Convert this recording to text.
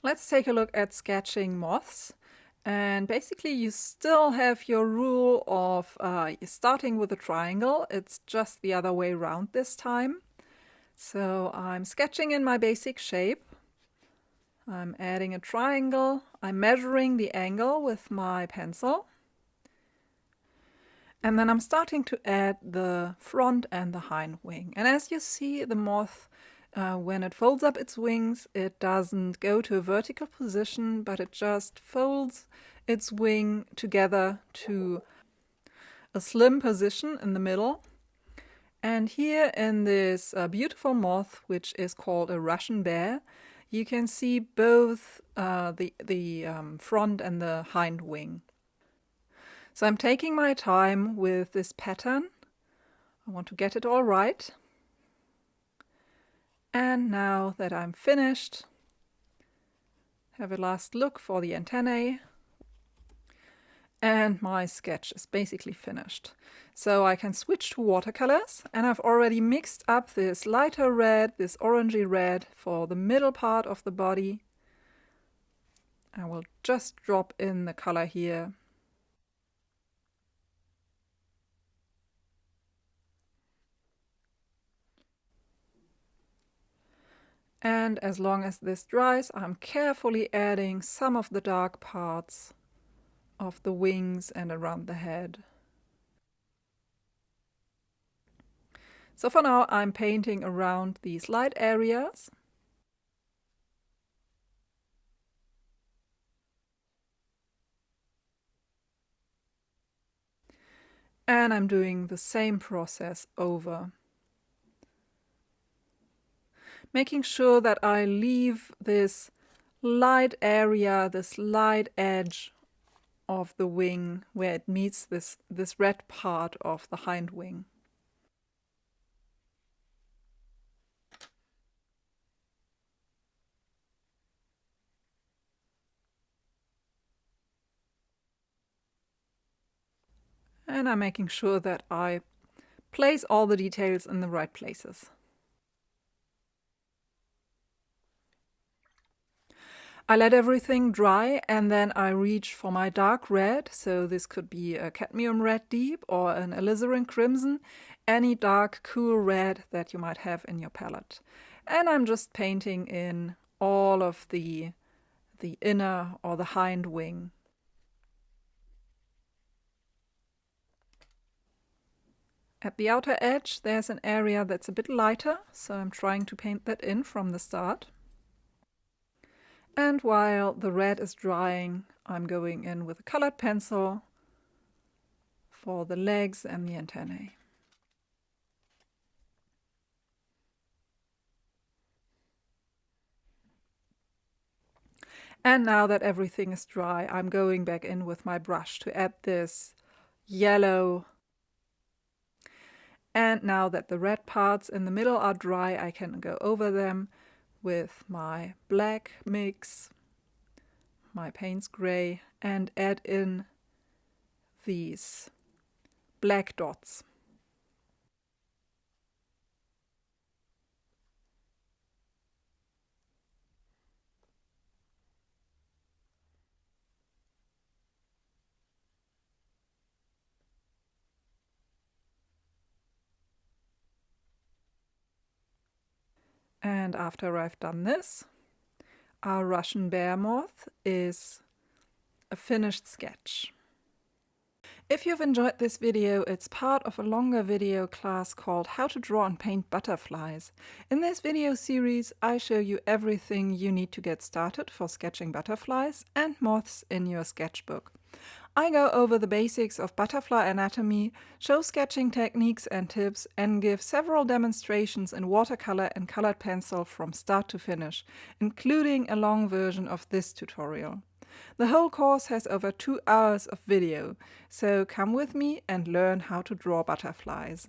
Let's take a look at sketching moths. And basically you still have your rule of starting with a triangle. It's just the other way around this time. So I'm sketching in my basic shape. I'm adding a triangle. I'm measuring the angle with my pencil. And then I'm starting to add the front and the hind wing. And as you see, the moth, when it folds up its wings, it doesn't go to a vertical position, but it just folds its wing together to a slim position in the middle. And here in this beautiful moth, which is called a Russian bear, you can see both the front and the hind wing. So I'm taking my time with this pattern. I want to get it all right. And now that I'm finished, have a last look for the antennae. And my sketch is basically finished. So I can switch to watercolors, and I've already mixed up this lighter red, this orangey red for the middle part of the body. I will just drop in the color here. And as long as this dries, I'm carefully adding some of the dark parts of the wings and around the head. So for now, I'm painting around these light areas. And I'm doing the same process over. Making sure that I leave this light area, this light edge of the wing where it meets this red part of the hind wing. And I'm making sure that I place all the details in the right places. I let everything dry and then I reach for my dark red, so this could be a cadmium red deep or an alizarin crimson, any dark cool red that you might have in your palette. And I'm just painting in all of the inner or the hind wing. At the outer edge there's an area that's a bit lighter, so I'm trying to paint that in from the start. And while the red is drying, I'm going in with a colored pencil for the legs and the antennae. And now that everything is dry, I'm going back in with my brush to add this yellow. And now that the red parts in the middle are dry, I can go over them with my black mix, my Payne's gray, and add in these black dots. And after I've done this, our Russian bear moth is a finished sketch. If you've enjoyed this video, it's part of a longer video class called How to Draw and Paint Butterflies. In this video series, I show you everything you need to get started for sketching butterflies and moths in your sketchbook. I go over the basics of butterfly anatomy, show sketching techniques and tips, and give several demonstrations in watercolor and colored pencil from start to finish, including a long version of this tutorial. The whole course has over 2 hours of video, so come with me and learn how to draw butterflies.